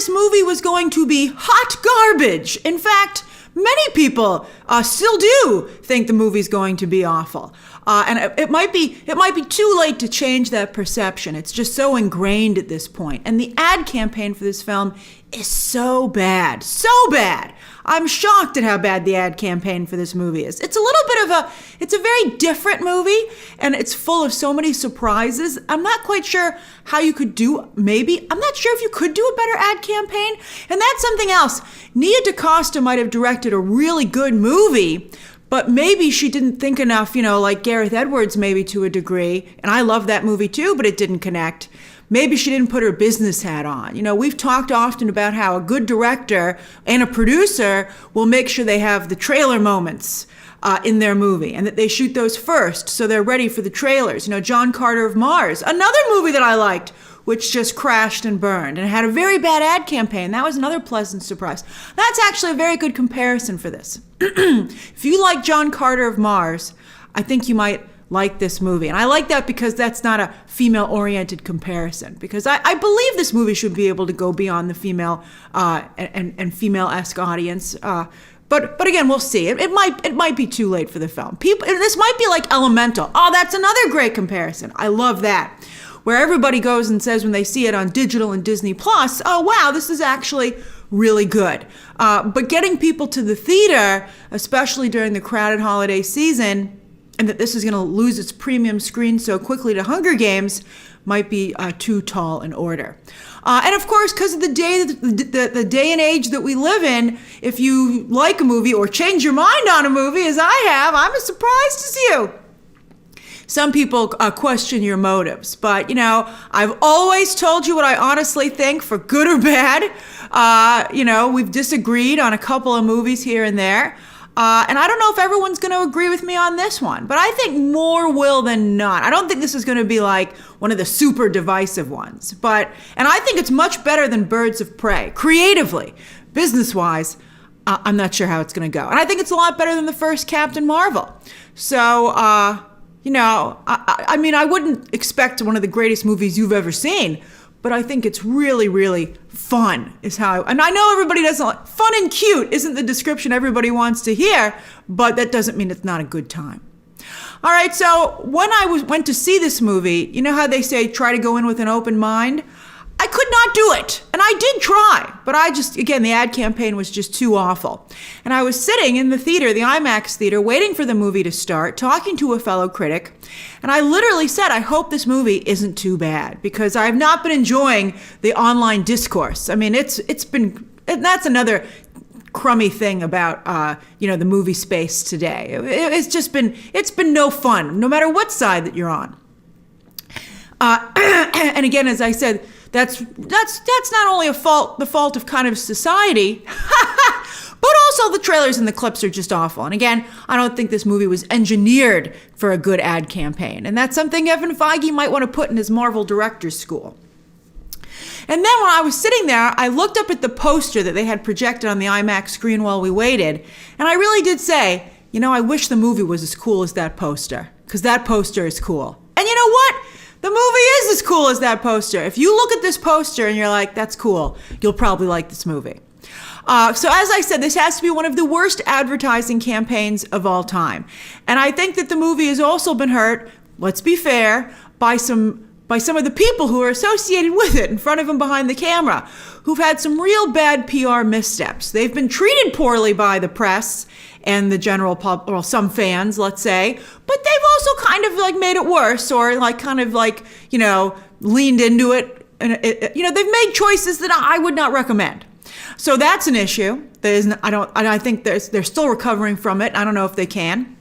this movie was going to be hot garbage. In fact, many people still do think the movie's going to be awful. And it might be too late to change that perception. It's just so ingrained at this point. And the ad campaign for this film is so bad. So bad. I'm shocked at how bad the ad campaign for this movie is. It's a very different movie, and it's full of so many surprises. I'm not quite sure how you could I'm not sure if you could do a better ad campaign. And that's something else. Nia DaCosta might have directed a really good movie, but maybe she didn't think enough, like Gareth Edwards maybe to a degree. And I love that movie too, but it didn't connect. Maybe she didn't put her business hat on. We've talked often about how a good director and a producer will make sure they have the trailer moments in their movie and that they shoot those first so they're ready for the trailers. John Carter of Mars, another movie that I liked, which just crashed and burned and had a very bad ad campaign. That was another pleasant surprise. That's actually a very good comparison for this. If you like John Carter of Mars, I think you might like this movie. And I like that because that's not a female-oriented comparison, because I believe this movie should be able to go beyond the female and female-esque audience. But again, we'll see. It might be too late for the film. This might be like Elemental. Oh, that's another great comparison. I love that. Where everybody goes and says when they see it on digital and Disney Plus, oh wow, this is actually really good. But getting people to the theater, especially during the crowded holiday season, and that this is going to lose its premium screen so quickly to Hunger Games, might be too tall an order. And of course, because of the day and age that we live in, if you like a movie or change your mind on a movie, as I have, I'm as surprised as you. Some people question your motives, but I've always told you what I honestly think, for good or bad. We've disagreed on a couple of movies here and there. And I don't know if everyone's going to agree with me on this one, but I think more will than not. I don't think this is going to be like one of the super divisive ones, and I think it's much better than Birds of Prey. Creatively, business-wise, I'm not sure how it's going to go. And I think it's a lot better than the first Captain Marvel. So, I wouldn't expect one of the greatest movies you've ever seen, but I think it's really, really fun and I know everybody doesn't like, fun and cute isn't the description everybody wants to hear, but that doesn't mean it's not a good time. All right, so when I went to see this movie, you know how they say try to go in with an open mind? I could not do it. And I did try, but the ad campaign was just too awful. And I was sitting in the theater, the IMAX theater, waiting for the movie to start, talking to a fellow critic. And I literally said, I hope this movie isn't too bad, because I've not been enjoying the online discourse. I mean, that's another crummy thing about, the movie space today. It's been no fun, no matter what side that you're on. And again, as I said, that's not only the fault of kind of society, but also the trailers and the clips are just awful. And again, I don't think this movie was engineered for a good ad campaign. And that's something Kevin Feige might want to put in his Marvel Directors School. And then when I was sitting there, I looked up at the poster that they had projected on the IMAX screen while we waited. And I really did say, I wish the movie was as cool as that poster, because that poster is cool. And you know what? The movie is as cool as that poster. If you look at this poster and you're like, that's cool, you'll probably like this movie. So as I said, this has to be one of the worst advertising campaigns of all time. And I think that the movie has also been hurt, let's be fair, by some of the people who are associated with it, in front of and behind the camera, who've had some real bad PR missteps. They've been treated poorly by the press and the general public, or some fans, let's say, but they've also kind of made it worse, or leaned into it. And they've made choices that I would not recommend. So that's an issue. I think they're still recovering from it. I don't know if they can.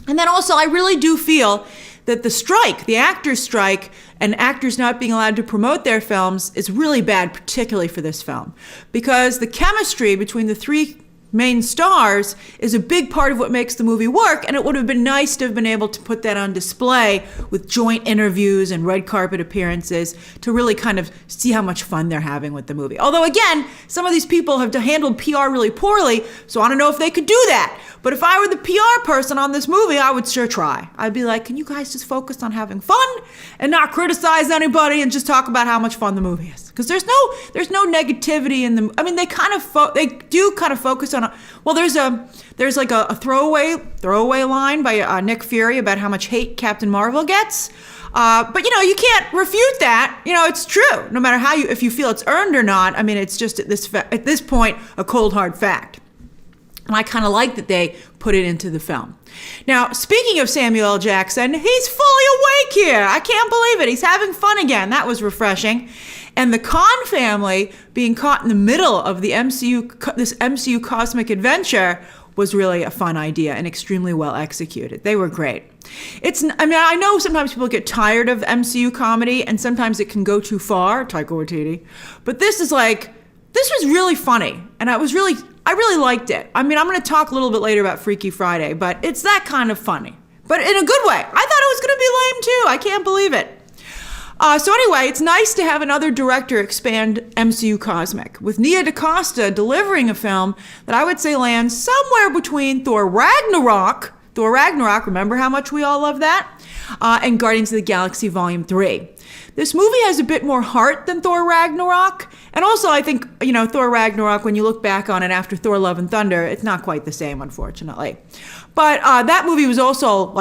And then also, I really do feel that the actors' strike, and actors not being allowed to promote their films is really bad, particularly for this film, because the chemistry between the three main stars is a big part of what makes the movie work, and it would have been nice to have been able to put that on display with joint interviews and red carpet appearances to really kind of see how much fun they're having with the movie. Although again, some of these people have handled PR really poorly, so I don't know if they could do that. But if I were the PR person on this movie, I would sure try. I'd be like, can you guys just focus on having fun and not criticize anybody and just talk about how much fun the movie is? because there's no negativity in them. I mean, they do kind of focus on there's like a throwaway line by Nick Fury about how much hate Captain Marvel gets. But you can't refute that. It's true. No matter if you feel it's earned or not. I mean, it's just at this point a cold hard fact. And I kind of like that they put it into the film. Now, speaking of Samuel L. Jackson, he's fully awake here. I can't believe it. He's having fun again. That was refreshing. And the Khan family being caught in the middle of this MCU cosmic adventure was really a fun idea and extremely well executed. They were great. I know sometimes people get tired of MCU comedy and sometimes it can go too far, Taika Waititi, but this was really funny and I really liked it. I mean, I'm going to talk a little bit later about Freaky Friday, but it's that kind of funny, but in a good way. I thought it was going to be lame too. I can't believe it. So anyway, it's nice to have another director expand MCU Cosmic, with Nia DaCosta delivering a film that I would say lands somewhere between Thor Ragnarok, remember how much we all love that? And Guardians of the Galaxy Volume 3. This movie has a bit more heart than Thor Ragnarok. And also, I think, Thor Ragnarok, when you look back on it after Thor Love and Thunder, it's not quite the same, unfortunately. But that movie was also,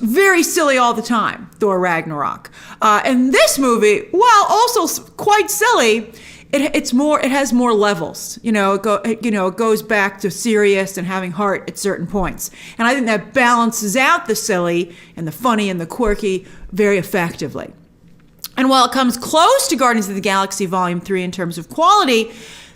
very silly all the time, Thor Ragnarok. And this movie, while also quite silly, it has more levels. It goes back to serious and having heart at certain points. And I think that balances out the silly and the funny and the quirky very effectively. And while it comes close to Guardians of the Galaxy Volume 3 in terms of quality,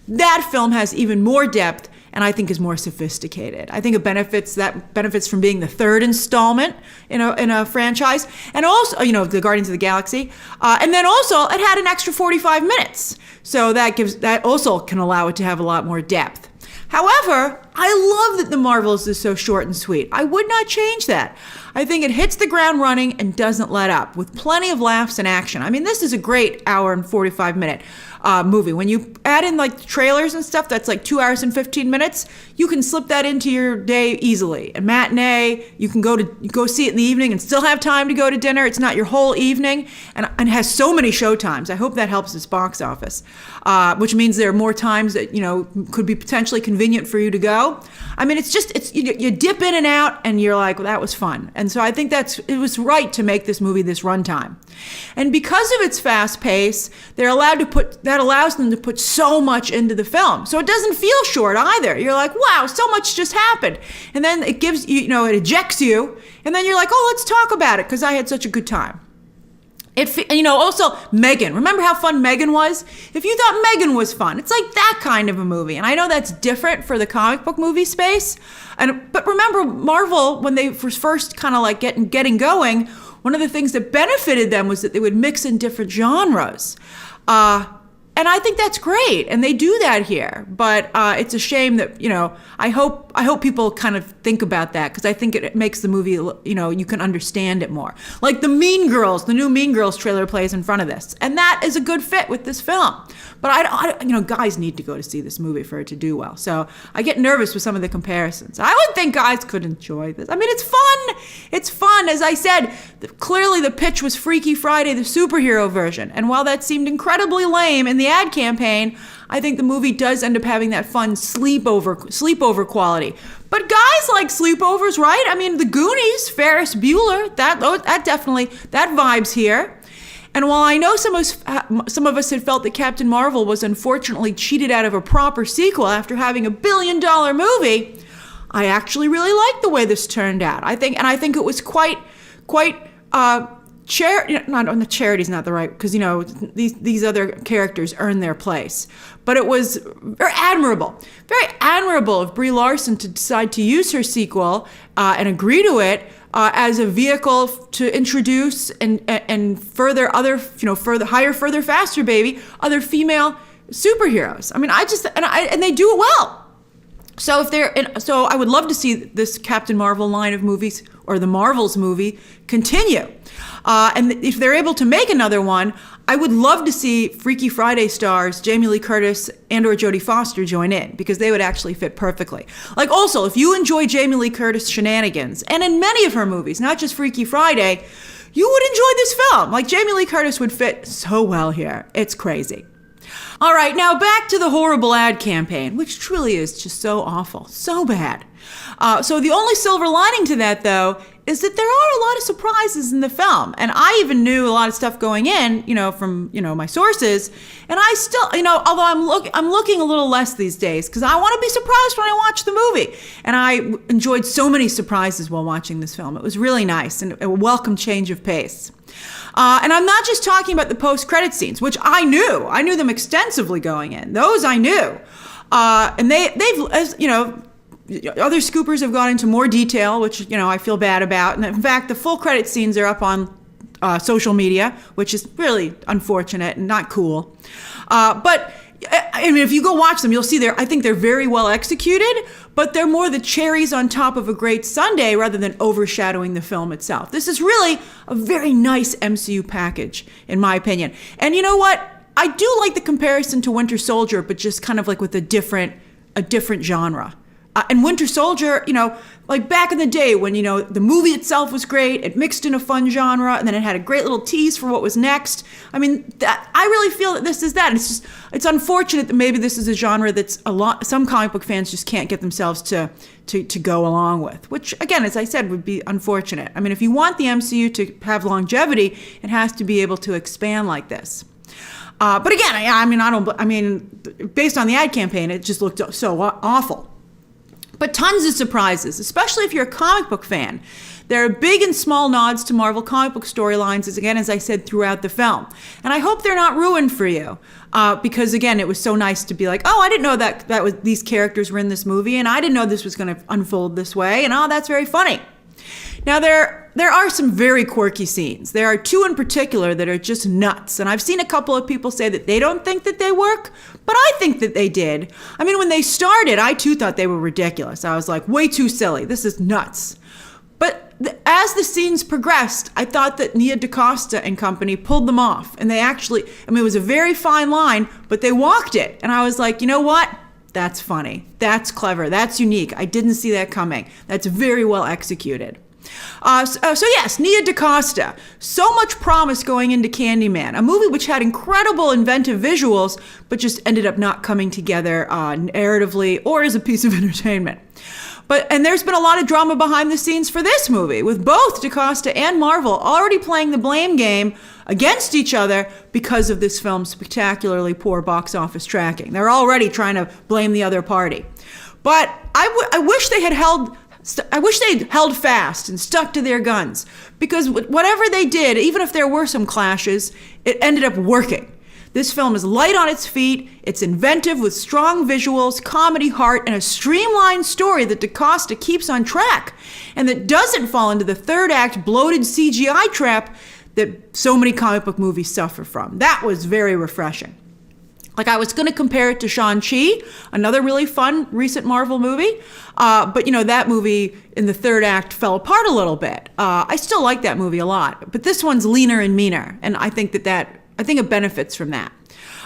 that film has even more depth and I think is more sophisticated. I think it benefits from being the third installment in a franchise, and also the Guardians of the Galaxy, and then also it had an extra 45 minutes, so that also can allow it to have a lot more depth. However, I love that The Marvels is so short and sweet. I would not change that. I think it hits the ground running and doesn't let up, with plenty of laughs and action. I mean, this is a great hour and 45-minute movie. When you add in trailers and stuff, that's 2 hours and 15 minutes. You can slip that into your day easily. A matinee, you can go see it in the evening and still have time to go to dinner. It's not your whole evening, and it has so many show times. I hope that helps its box office, which means there are more times that could be potentially convenient for you to go. I mean, you dip in and out, and you're like, well, that was fun. And so I think it was right to make this movie this runtime. And because of its fast pace, that allows them to put so much into the film. So it doesn't feel short either. You're like, wow, so much just happened. And then it gives it ejects you. And then you're like, oh, let's talk about it because I had such a good time. Also Megan. Remember how fun Megan was? If you thought Megan was fun, it's like that kind of a movie. And I know that's different for the comic book movie space. But remember, Marvel, when they were first kind of getting going, one of the things that benefited them was that they would mix in different genres. And I think that's great, and they do that here. But it's a shame that I hope people kind of think about that, because I think it makes the movie you can understand it more. Like the new Mean Girls trailer plays in front of this, and that is a good fit with this film. But I guys need to go to see this movie for it to do well. So I get nervous with some of the comparisons. I would think guys could enjoy this. I mean, it's fun. It's fun. As I said, clearly the pitch was Freaky Friday, the superhero version. And while that seemed incredibly lame in the ad campaign, I think the movie does end up having that fun sleepover quality. But guys like sleepovers, right? I mean, The Goonies, Ferris Bueller, that vibes here. And while I know some of us had felt that Captain Marvel was unfortunately cheated out of a proper sequel after having a $1 billion movie, I actually really liked the way this turned out. I think it was quite charity's not the right, because these other characters earn their place, but it was very admirable of Brie Larson to decide to use her sequel and agree to it as a vehicle to introduce and further other further faster baby other female superheroes. I mean, and they do it well. So so I would love to see this Captain Marvel line of movies, or the Marvels movie, continue. And if they're able to make another one, I would love to see Freaky Friday stars Jamie Lee Curtis and/or Jodie Foster join in, because they would actually fit perfectly. Also, if you enjoy Jamie Lee Curtis shenanigans, and in many of her movies, not just Freaky Friday, you would enjoy this film. Jamie Lee Curtis would fit so well here. It's crazy. All right, now back to the horrible ad campaign, which truly is just so awful, so bad. So the only silver lining to that, though, is that there are a lot of surprises in the film. And I even knew a lot of stuff going in, from, my sources. And I still, although I'm looking a little less these days because I want to be surprised when I watch the movie. And I enjoyed so many surprises while watching this film. It was really nice and a welcome change of pace. And I'm not just talking about the post-credit scenes, which I knew. I knew them extensively going in. Those I knew. And they've, as other scoopers have gone into more detail, which, I feel bad about. And in fact, the full credit scenes are up on social media, which is really unfortunate and not cool. But I mean, if you go watch them, you'll see I think they're very well executed, but they're more the cherries on top of a great sundae rather than overshadowing the film itself. This is really a very nice MCU package, in my opinion. And you know what? I do like the comparison to Winter Soldier, but just kind of like with a different genre. And Winter Soldier, like back in the day when, the movie itself was great, it mixed in a fun genre, and then it had a great little tease for what was next. I mean, I really feel that this is that. And it's unfortunate that maybe this is a genre that's some comic book fans just can't get themselves to go along with, which, again, as I said, would be unfortunate. I mean, if you want the MCU to have longevity, it has to be able to expand like this. But again, based on the ad campaign, it just looked so awful. But tons of surprises, especially if you're a comic book fan. There are big and small nods to Marvel comic book storylines, as I said, throughout the film. And I hope they're not ruined for you. Because, again, it was so nice to be like, oh, I didn't know that these characters were in this movie, and I didn't know this was going to unfold this way, and that's very funny. Now, there are some very quirky scenes. There are two in particular that are just nuts. And I've seen a couple of people say that they don't think that they work, but I think that they did. I mean, when they started, I too thought they were ridiculous. I was like, way too silly. This is nuts. But as the scenes progressed, I thought that Nia DaCosta and company pulled them off. And they actually, it was a very fine line, but they walked it. And I was like, you know what? That's funny. That's clever. That's unique. I didn't see that coming. That's very well executed. So yes, Nia DaCosta. So much promise going into Candyman, a movie which had incredible inventive visuals, but just ended up not coming together narratively or as a piece of entertainment. And there's been a lot of drama behind the scenes for this movie, with both DaCosta and Marvel already playing the blame game against each other because of this film's spectacularly poor box office tracking. They're already trying to blame the other party. But I wish they had held fast and stuck to their guns, because whatever they did, even if there were some clashes, it ended up working. This film is light on its feet, it's inventive with strong visuals, comedy heart, and a streamlined story that DaCosta keeps on track, and that doesn't fall into the third act bloated CGI trap that so many comic book movies suffer from. That was very refreshing. Like, I was going to compare it to Shang-Chi, another really fun recent Marvel movie. But, that movie in the third act fell apart a little bit. I still like that movie a lot. But this one's leaner and meaner. And I think it benefits from that.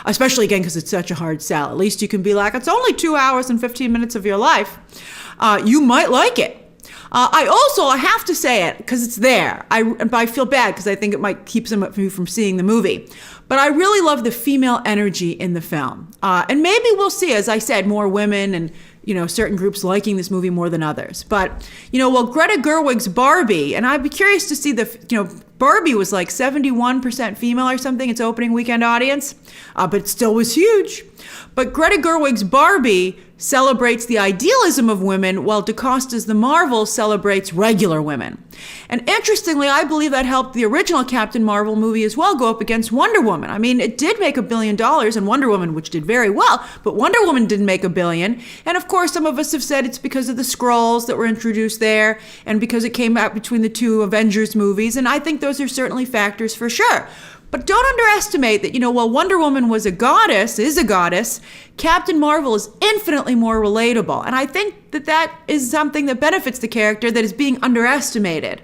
Especially, again, because it's such a hard sell. At least you can be like, it's only 2 hours and 15 minutes of your life. You might like it. I have to say it because it's there. But I feel bad because I think it might keep some of you from seeing the movie. But I really love the female energy in the film. And maybe we'll see, as I said, more women and, certain groups liking this movie more than others. But, Greta Gerwig's Barbie, and I'd be curious to see Barbie was like 71% female or something, its opening weekend audience, but it still was huge. But Greta Gerwig's Barbie celebrates the idealism of women, while DaCosta's The Marvel celebrates regular women. And interestingly, I believe that helped the original Captain Marvel movie as well go up against Wonder Woman. I mean, it did make $1 billion, and Wonder Woman, which did very well, but Wonder Woman didn't make $1 billion. And of course, some of us have said it's because of the Skrulls that were introduced there, and because it came out between the two Avengers movies, and I think those are certainly factors for sure. But don't underestimate that, while Wonder Woman is a goddess, Captain Marvel is infinitely more relatable. And I think that is something that benefits the character that is being underestimated.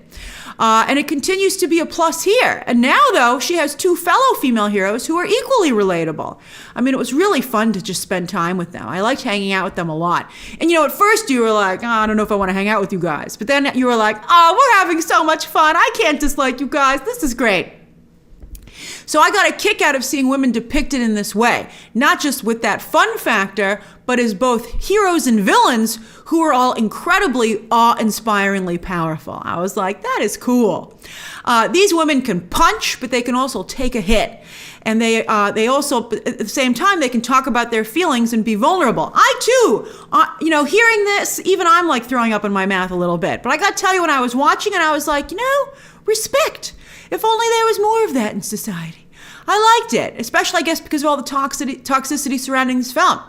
And it continues to be a plus here. And now, though, she has two fellow female heroes who are equally relatable. I mean, it was really fun to just spend time with them. I liked hanging out with them a lot. And, at first you were like, I don't know if I want to hang out with you guys. But then you were like, we're having so much fun. I can't dislike you guys. This is great. So I got a kick out of seeing women depicted in this way, not just with that fun factor, but as both heroes and villains who are all incredibly awe-inspiringly powerful. I was like, that is cool. These women can punch, but they can also take a hit. And they also, at the same time, they can talk about their feelings and be vulnerable. I too, hearing this, even I'm like throwing up in my mouth a little bit. But I got to tell you, when I was watching it, I was like, respect. If only there was more of that in society. I liked it, especially, I guess, because of all the toxicity surrounding this film.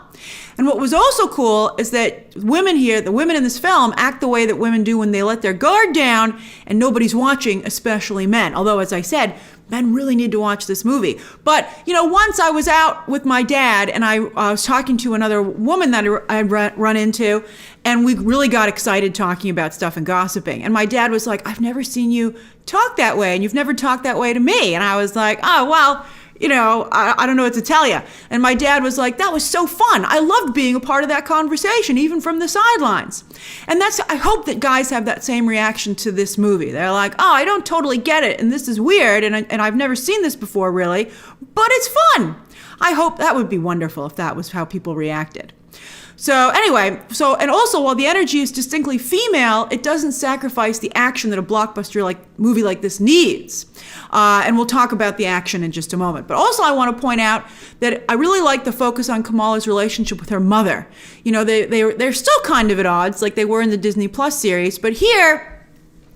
And what was also cool is that the women in this film, act the way that women do when they let their guard down and nobody's watching, especially men. Although, as I said, men really need to watch this movie. But, once I was out with my dad and I was talking to another woman that I'd run into, and we really got excited talking about stuff and gossiping. And my dad was like, I've never seen you talk that way, and you've never talked that way to me. And I was like, oh, well, I don't know what to tell you. And my dad was like, that was so fun. I loved being a part of that conversation, even from the sidelines. And I hope that guys have that same reaction to this movie. They're like, oh, I don't totally get it, and this is weird, and I've never seen this before, really, but it's fun. I hope that would be wonderful if that was how people reacted. So anyway, and also, while the energy is distinctly female, it doesn't sacrifice the action that a blockbuster movie like this needs. And we'll talk about the action in just a moment. But also, I want to point out that I really like the focus on Kamala's relationship with her mother. They're still kind of at odds, like they were in the Disney Plus series, but here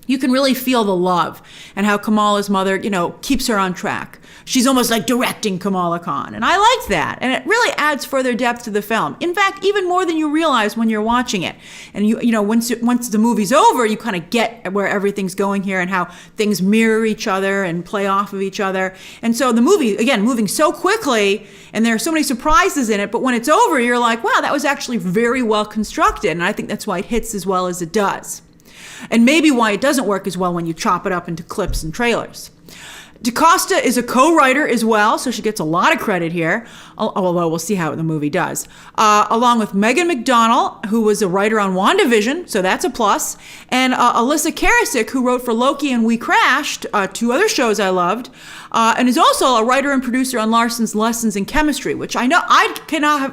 you can really feel the love and how Kamala's mother, keeps her on track. She's almost like directing Kamala Khan. And I like that. And it really adds further depth to the film. In fact, even more than you realize when you're watching it. And once the movie's over, you kind of get where everything's going here and how things mirror each other and play off of each other. And so the movie, again, moving so quickly, and there are so many surprises in it, but when it's over, you're like, wow, that was actually very well constructed. And I think that's why it hits as well as it does. And maybe why it doesn't work as well when you chop it up into clips and trailers. DaCosta is a co-writer as well, so she gets a lot of credit here, although we'll see how the movie does. Along with Megan McDonnell, who was a writer on WandaVision, so that's a plus, and Alyssa Karasik, who wrote for Loki and We Crashed, two other shows I loved, and is also a writer and producer on Larson's Lessons in Chemistry, which I know I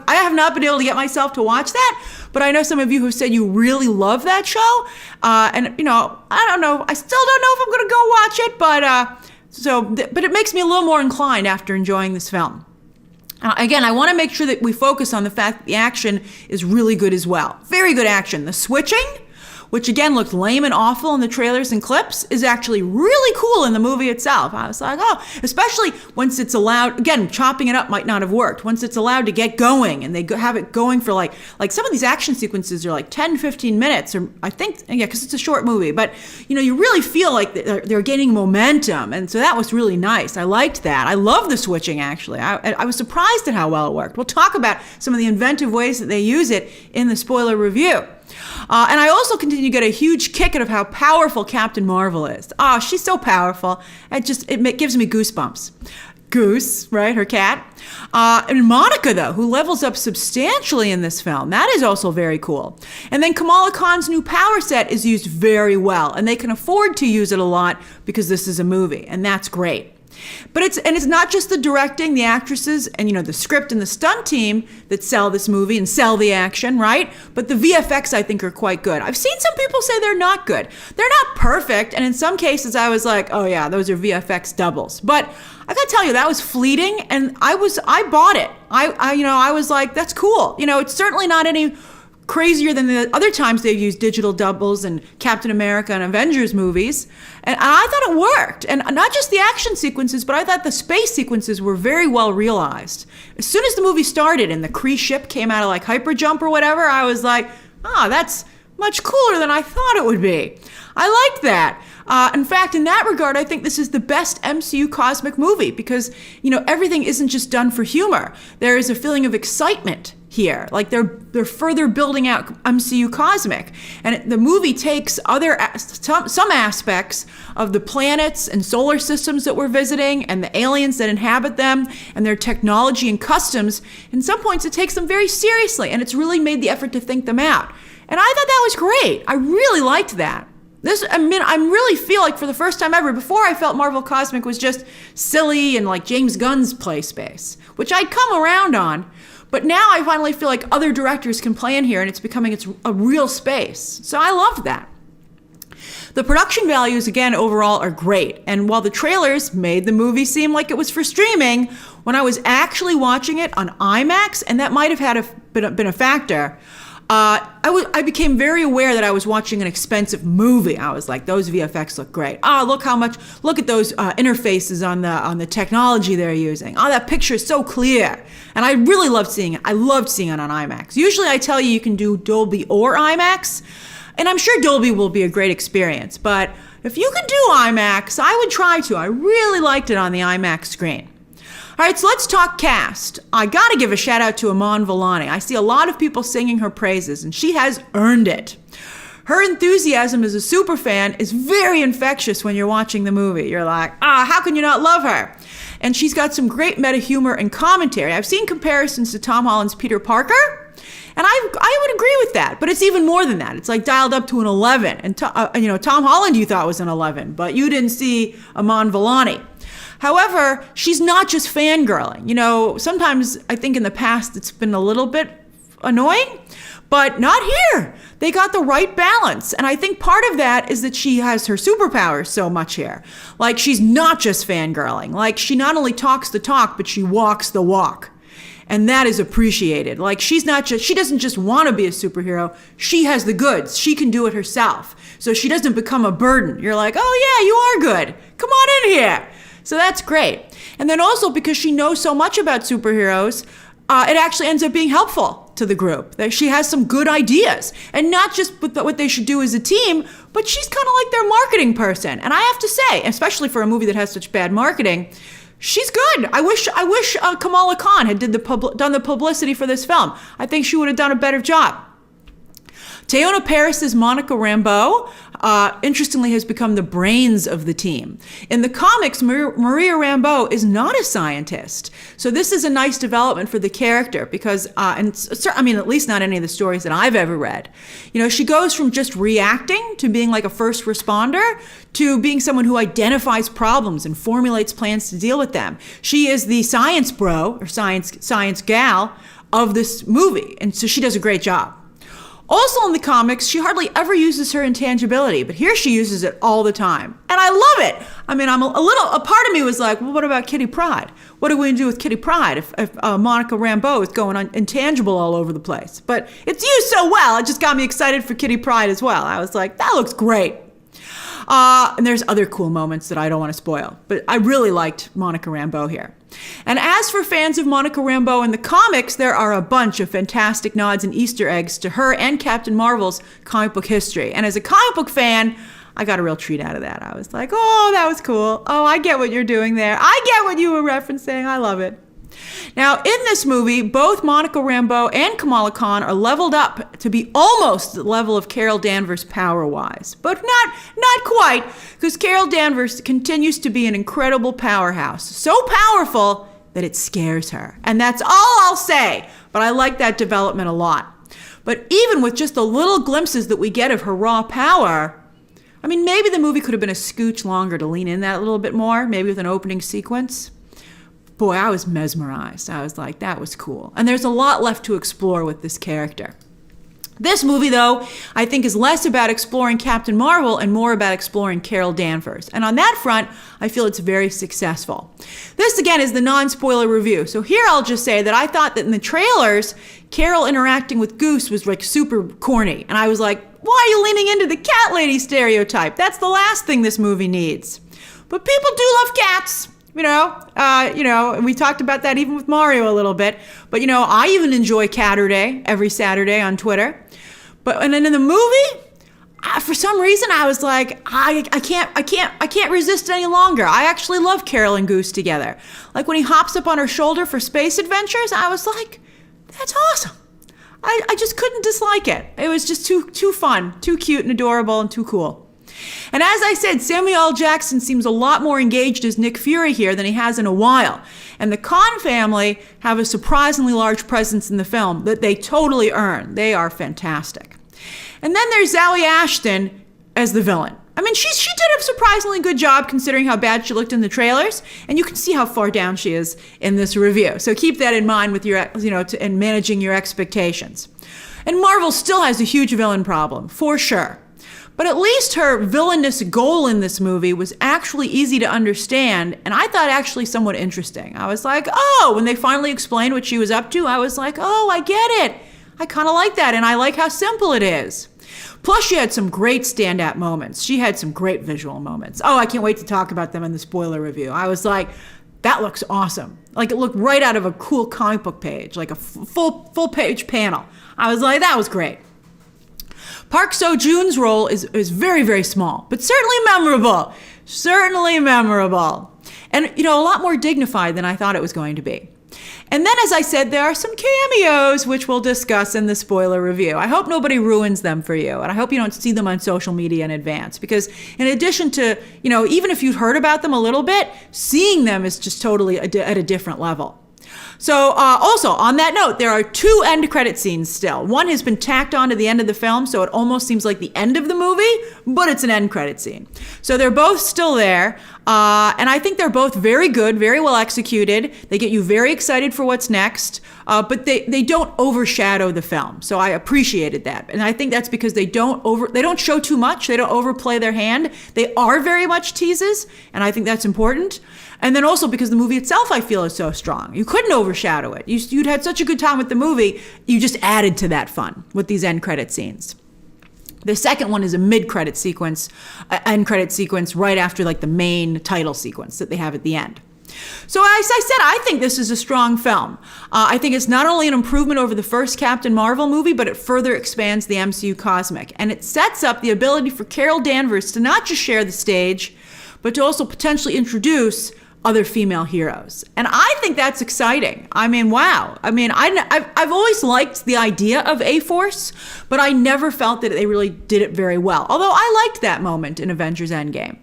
have not been able to get myself to watch that, but I know some of you have said you really love that show, and I don't know, I still don't know if I'm going to go watch it, but it makes me a little more inclined after enjoying this film. Again, I want to make sure that we focus on the fact that the action is really good as well. Very good action. The switching, which again looked lame and awful in the trailers and clips, is actually really cool in the movie itself. I was like, oh, especially once it's allowed, again, chopping it up might not have worked. Once it's allowed to get going and they have it going for like some of these action sequences are like 10, 15 minutes, or I think, yeah, because it's a short movie, but you really feel like they're gaining momentum. And so that was really nice. I liked that. I love the switching, actually. I was surprised at how well it worked. We'll talk about some of the inventive ways that they use it in the spoiler review. And I also continue to get a huge kick out of how powerful Captain Marvel is. Oh, she's so powerful. It gives me goosebumps. Goose, right? Her cat. And Monica, though, who levels up substantially in this film. That is also very cool. And then Kamala Khan's new power set is used very well. And they can afford to use it a lot because this is a movie. And that's great. But it's not just the directing, the actresses, and the script and the stunt team that sell this movie and sell the action, right? But the VFX, I think, are quite good. I've seen some people say they're not good. They're not perfect, and in some cases I was like, oh yeah, those are VFX doubles. But I gotta tell you, that was fleeting, and I bought it. I was like, that's cool. It's certainly not any crazier than the other times they've used digital doubles in Captain America and Avengers movies. And I thought it worked. And not just the action sequences, but I thought the space sequences were very well realized. As soon as the movie started and the Kree ship came out of like hyperjump or whatever, I was like, that's much cooler than I thought it would be. I liked that. In fact, in that regard, I think this is the best MCU cosmic movie because, everything isn't just done for humor. There is a feeling of excitement here. Like they're further building out MCU cosmic. And the movie takes some aspects of the planets and solar systems that we're visiting and the aliens that inhabit them and their technology and customs. In some points, it takes them very seriously, and it's really made the effort to think them out. And I thought that was great. I really liked that. I really feel like for the first time ever, before I felt Marvel Cosmic was just silly and like James Gunn's play space, which I'd come around on. But now I finally feel like other directors can play in here and it's becoming a real space. So I loved that. The production values, again, overall are great. And while the trailers made the movie seem like it was for streaming, when I was actually watching it on IMAX, and that might have been a factor, I became very aware that I was watching an expensive movie. I was like, those VFX look great. Oh, look at those interfaces on the technology they're using. Oh, that picture is so clear. And I really loved seeing it. I loved seeing it on IMAX. Usually I tell you can do Dolby or IMAX, and I'm sure Dolby will be a great experience. But if you can do IMAX, I would try to. I really liked it on the IMAX screen. All right, so let's talk cast. I got to give a shout out to Iman Vellani. I see a lot of people singing her praises, and she has earned it. Her enthusiasm as a super fan is very infectious when you're watching the movie. You're like, how can you not love her? And she's got some great meta humor and commentary. I've seen comparisons to Tom Holland's Peter Parker, and I would agree with that, but it's even more than that. It's like dialed up to an 11. And Tom Holland you thought was an 11, but you didn't see Iman Vellani. However, she's not just fangirling. Sometimes I think in the past it's been a little bit annoying, but not here. They got the right balance. And I think part of that is that she has her superpowers so much here. Like, she's not just fangirling. Like, she not only talks the talk, but she walks the walk. And that is appreciated. Like, she doesn't just want to be a superhero. She has the goods. She can do it herself. So she doesn't become a burden. You're like, oh yeah, you are good. Come on in here. So that's great. And then also because she knows so much about superheroes, it actually ends up being helpful to the group. That she has some good ideas. And not just what they should do as a team, but she's kind of like their marketing person. And I have to say, especially for a movie that has such bad marketing, she's good. I wish Kamala Khan had done the publicity for this film. I think she would have done a better job. Teyonah Parris' Monica Rambeau, interestingly, has become the brains of the team. In the comics, Maria Rambeau is not a scientist. So this is a nice development for the character because, at least not any of the stories that I've ever read. She goes from just reacting to being like a first responder to being someone who identifies problems and formulates plans to deal with them. She is the science bro or science gal of this movie. And so she does a great job. Also in the comics, she hardly ever uses her intangibility, but here she uses it all the time. And I love it. I mean, a part of me was like, well, what about Kitty Pryde? What are we going to do with Kitty Pryde if Monica Rambeau is going on intangible all over the place? But it's used so well, it just got me excited for Kitty Pryde as well. I was like, that looks great. And there's other cool moments that I don't want to spoil, but I really liked Monica Rambeau here. And as for fans of Monica Rambeau in the comics, there are a bunch of fantastic nods and Easter eggs to her and Captain Marvel's comic book history. And as a comic book fan, I got a real treat out of that. I was like, oh, that was cool. Oh, I get what you're doing there. I get what you were referencing. I love it. Now, in this movie, both Monica Rambeau and Kamala Khan are leveled up to be almost the level of Carol Danvers power-wise. But not quite, because Carol Danvers continues to be an incredible powerhouse. So powerful that it scares her. And that's all I'll say. But I like that development a lot. But even with just the little glimpses that we get of her raw power, I mean, maybe the movie could have been a scooch longer to lean in that a little bit more, maybe with an opening sequence. Boy, I was mesmerized. I was like, that was cool. And there's a lot left to explore with this character. This movie, though, I think is less about exploring Captain Marvel and more about exploring Carol Danvers. And on that front, I feel it's very successful. This, again, is the non-spoiler review. So here I'll just say that I thought that in the trailers, Carol interacting with Goose was like super corny. And I was like, why are you leaning into the cat lady stereotype? That's the last thing this movie needs. But people do love cats. And we talked about that even with Mario a little bit. But, I even enjoy Catterday every Saturday on Twitter. And then in the movie, for some reason, I was like, I can't resist any longer. I actually love Carol and Goose together. Like when he hops up on her shoulder for space adventures, I was like, that's awesome. I just couldn't dislike it. It was just too fun, too cute and adorable and too cool. And as I said, Samuel L. Jackson seems a lot more engaged as Nick Fury here than he has in a while. And the Khan family have a surprisingly large presence in the film that they totally earn. They are fantastic. And then there's Zawe Ashton, as the villain. I mean, she did a surprisingly good job considering how bad she looked in the trailers, and you can see how far down she is in this review. So keep that in mind with your, and managing your expectations. And Marvel still has a huge villain problem, for sure. But at least her villainous goal in this movie was actually easy to understand, and I thought actually somewhat interesting. I was like, oh, when they finally explained what she was up to, I was like, oh, I get it. I kind of like that, and I like how simple it is. Plus, she had some great stand-up moments. She had some great visual moments. Oh, I can't wait to talk about them in the spoiler review. I was like, that looks awesome. Like, it looked right out of a cool comic book page, like a full-page panel. I was like, that was great. Park Seo-joon's role is very, very small, but certainly memorable. Certainly memorable. And, a lot more dignified than I thought it was going to be. And then, as I said, there are some cameos, which we'll discuss in the spoiler review. I hope nobody ruins them for you, and I hope you don't see them on social media in advance, because in addition to, even if you've heard about them a little bit, seeing them is just totally at a different level. So also, on that note, there are 2 end credit scenes still. One has been tacked on to the end of the film, so it almost seems like the end of the movie, but it's an end credit scene. So they're both still there, and I think they're both very good, very well executed. They get you very excited for what's next, but they don't overshadow the film. So I appreciated that, and I think that's because they don't show too much. They don't overplay their hand. They are very much teases, and I think that's important. And then also because the movie itself, I feel, is so strong. You couldn't overshadow it. You'd had such a good time with the movie, you just added to that fun with these end credit scenes. The second one is a mid-credit sequence, end credit sequence right after like the main title sequence that they have at the end. So as I said, I think this is a strong film. I think it's not only an improvement over the first Captain Marvel movie, but it further expands the MCU cosmic. And it sets up the ability for Carol Danvers to not just share the stage, but to also potentially introduce other female heroes. And I think that's exciting. I mean, wow. I mean, I've always liked the idea of A-Force, but I never felt that they really did it very well. Although I liked that moment in Avengers Endgame.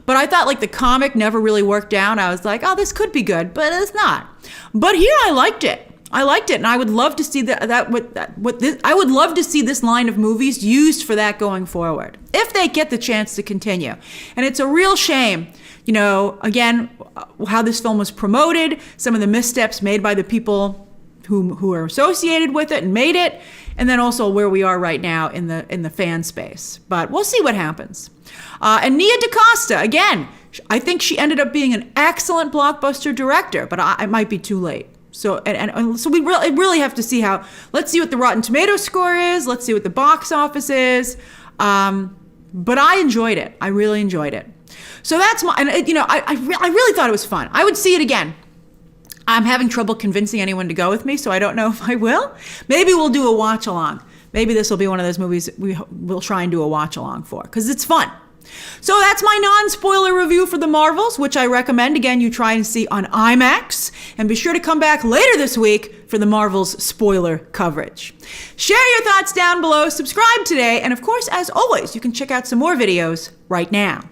But I thought like the comic never really worked out. I was like, oh, this could be good, but it's not. But here I liked it. And I would love to see I would love to see this line of movies used for that going forward, if they get the chance to continue. And it's a real shame, again, how this film was promoted, some of the missteps made by the people who are associated with it and made it, and then also where we are right now in the fan space. But we'll see what happens. And Nia DaCosta, again, I think she ended up being an excellent blockbuster director, but it might be too late. So so we really have to see let's see what the Rotten Tomatoes score is. Let's see what the box office is. But I enjoyed it. I really enjoyed it. So that's I really thought it was fun. I would see it again. I'm having trouble convincing anyone to go with me, so I don't know if I will. Maybe we'll do a watch along. Maybe this will be one of those movies we'll try and do a watch along for, because it's fun. So that's my non-spoiler review for the Marvels, which I recommend, again, you try and see on IMAX. And be sure to come back later this week for the Marvels spoiler coverage. Share your thoughts down below, subscribe today, and of course, as always, you can check out some more videos right now.